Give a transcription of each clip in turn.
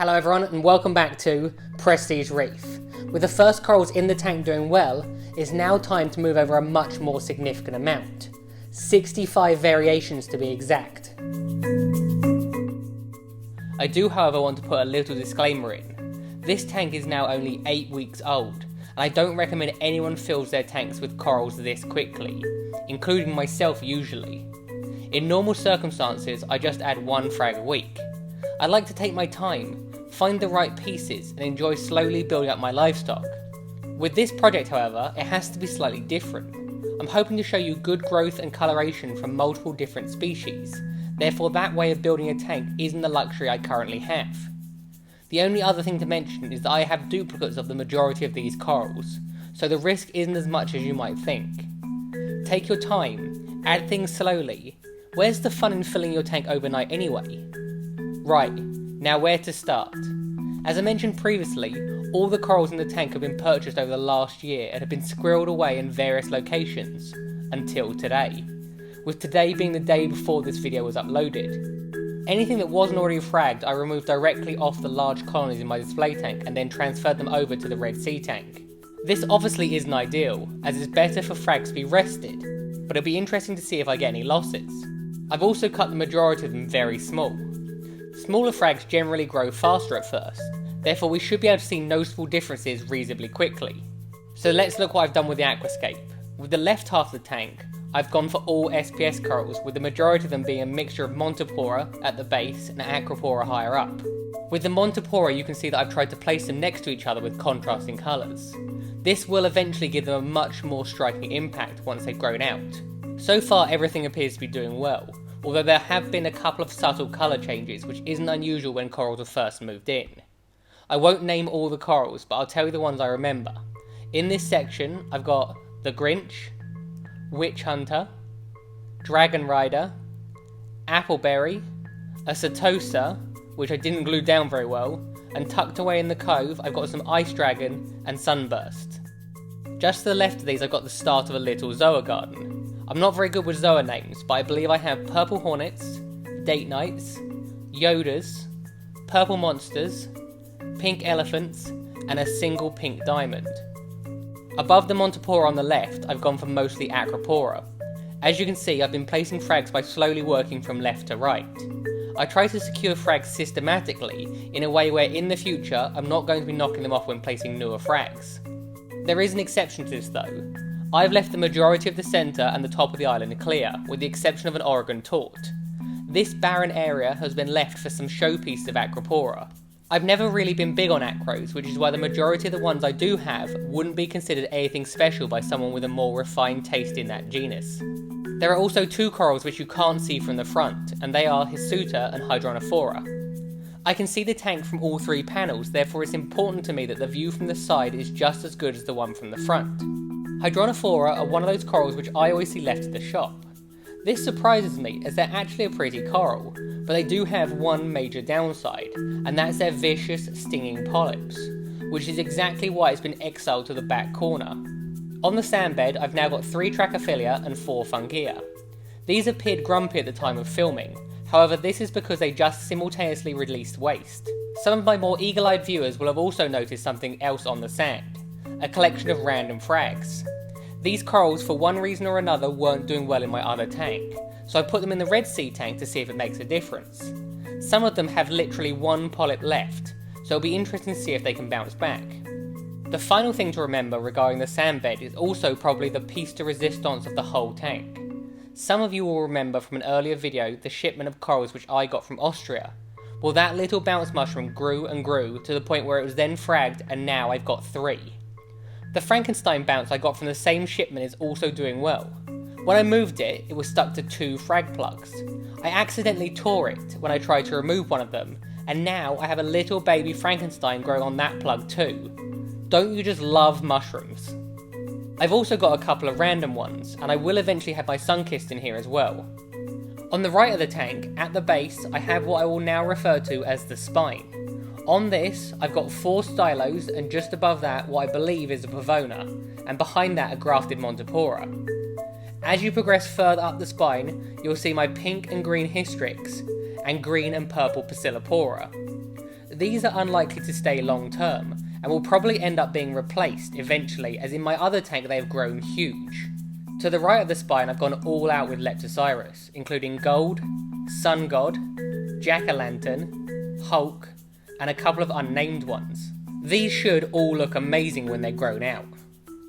Hello everyone and welcome back to Prestige Reef. With the first corals in the tank doing well, it's now time to move over a much more significant amount. 65 variations to be exact. I do however want to put a little disclaimer in. This tank is now only 8 weeks old, and I don't recommend anyone fills their tanks with corals this quickly, including myself usually. In normal circumstances, I just add 1 frag a week. I like to take my time, find the right pieces, and enjoy slowly building up my livestock. With this project however, it has to be slightly different. I'm hoping to show you good growth and coloration from multiple different species, therefore that way of building a tank isn't the luxury I currently have. The only other thing to mention is that I have duplicates of the majority of these corals, so the risk isn't as much as you might think. Take your time, add things slowly. Where's the fun in filling your tank overnight anyway? Right, now where to start? As I mentioned previously, all the corals in the tank have been purchased over the last year and have been squirreled away in various locations, until today, with today being the day before this video was uploaded. Anything that wasn't already fragged I removed directly off the large colonies in my display tank and then transferred them over to the Red Sea tank. This obviously isn't ideal, as it's better for frags to be rested, but it'll be interesting to see if I get any losses. I've also cut the majority of them very small. Smaller frags generally grow faster at first, therefore we should be able to see noticeable differences reasonably quickly. So let's look what I've done with the aquascape. With the left half of the tank, I've gone for all SPS corals, with the majority of them being a mixture of Montipora at the base and Acropora higher up. With the Montipora you can see that I've tried to place them next to each other with contrasting colours. This will eventually give them a much more striking impact once they've grown out. So far everything appears to be doing well, although there have been a couple of subtle colour changes which isn't unusual when corals were first moved in. I won't name all the corals, but I'll tell you the ones I remember. In this section I've got the Grinch, Witch Hunter, Dragon Rider, Appleberry, a Setosa, which I didn't glue down very well, and tucked away in the cove I've got some Ice Dragon and Sunburst. Just to the left of these I've got the start of a little Zoa garden. I'm not very good with Zoa names, but I believe I have Purple Hornets, Date Nights, Yodas, Purple Monsters, Pink Elephants, and a single Pink Diamond. Above the Montipora on the left, I've gone for mostly Acropora. As you can see, I've been placing frags by slowly working from left to right. I try to secure frags systematically, in a way where in the future, I'm not going to be knocking them off when placing newer frags. There is an exception to this though. I've left the majority of the centre and the top of the island clear, with the exception of an Oregon Taut. This barren area has been left for some showpieces of Acropora. I've never really been big on acros, which is why the majority of the ones I do have wouldn't be considered anything special by someone with a more refined taste in that genus. There are also 2 corals which you can't see from the front, and they are Hisuta and Hydronophora. I can see the tank from all 3 panels, therefore it's important to me that the view from the side is just as good as the one from the front. Hydronophora are one of those corals which I always see left at the shop. This surprises me as they're actually a pretty coral, but they do have one major downside, and that's their vicious stinging polyps, which is exactly why it's been exiled to the back corner. On the sand bed I've now got 3 Trachyphylla and 4 Fungia. These appeared grumpy at the time of filming, however this is because they just simultaneously released waste. Some of my more eagle-eyed viewers will have also noticed something else on the sand, a collection of random frags. These corals for one reason or another weren't doing well in my other tank, so I put them in the Red Sea tank to see if it makes a difference. Some of them have literally 1 polyp left, so it'll be interesting to see if they can bounce back. The final thing to remember regarding the sand bed is also probably the piece de resistance of the whole tank. Some of you will remember from an earlier video the shipment of corals which I got from Austria. Well, that little bounce mushroom grew and grew to the point where it was then fragged, and now I've got 3. The Frankenstein bounce I got from the same shipment is also doing well. When I moved it, it was stuck to 2 frag plugs. I accidentally tore it when I tried to remove one of them, and now I have a little baby Frankenstein growing on that plug too. Don't you just love mushrooms? I've also got a couple of random ones, and I will eventually have my sunkist in here as well. On the right of the tank, at the base, I have what I will now refer to as the spine. On this, I've got 4 stylos, and just above that what I believe is a Pavona, and behind that a grafted Montipora. As you progress further up the spine, you'll see my pink and green Hystrix, and green and purple Pasillipora. these are unlikely to stay long term, and will probably end up being replaced eventually, as in my other tank they have grown huge. To the right of the spine I've gone all out with Leptosiris, including Gold, Sun God, Jack-o'-lantern, Hulk, and a couple of unnamed ones. These should all look amazing when they're grown out.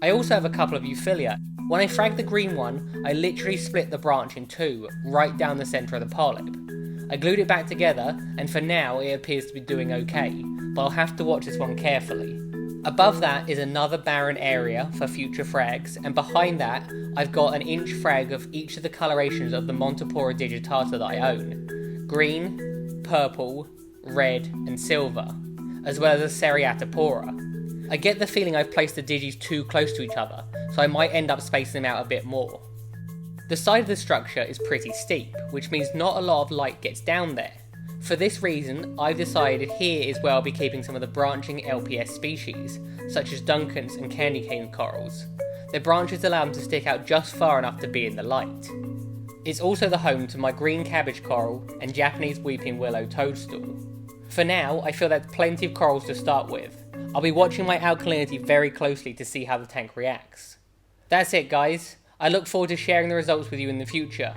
I also have a couple of Euphilia. When I fragged the green one, I literally split the branch in two, right down the centre of the polyp. I glued it back together, and for now it appears to be doing okay, but I'll have to watch this one carefully. Above that is another barren area for future frags, and behind that I've got an inch frag of each of the colorations of the Montipora digitata that I own. Green, purple, red and silver, as well as a Seriatopora. I get the feeling I've placed the digis too close to each other, so I might end up spacing them out a bit more. The side of the structure is pretty steep, which means not a lot of light gets down there. For this reason, I've decided here is where I'll be keeping some of the branching LPS species, such as Duncan's and candy cane corals. Their branches allow them to stick out just far enough to be in the light. It's also the home to my green cabbage coral and Japanese weeping willow toadstool. For now, I feel that's plenty of corals to start with. I'll be watching my alkalinity very closely to see how the tank reacts. That's it guys, I look forward to sharing the results with you in the future.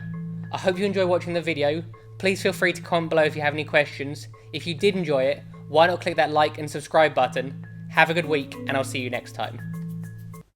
I hope you enjoy watching the video. Please feel free to comment below if you have any questions. If you did enjoy it, why not click that like and subscribe button. Have a good week and I'll see you next time.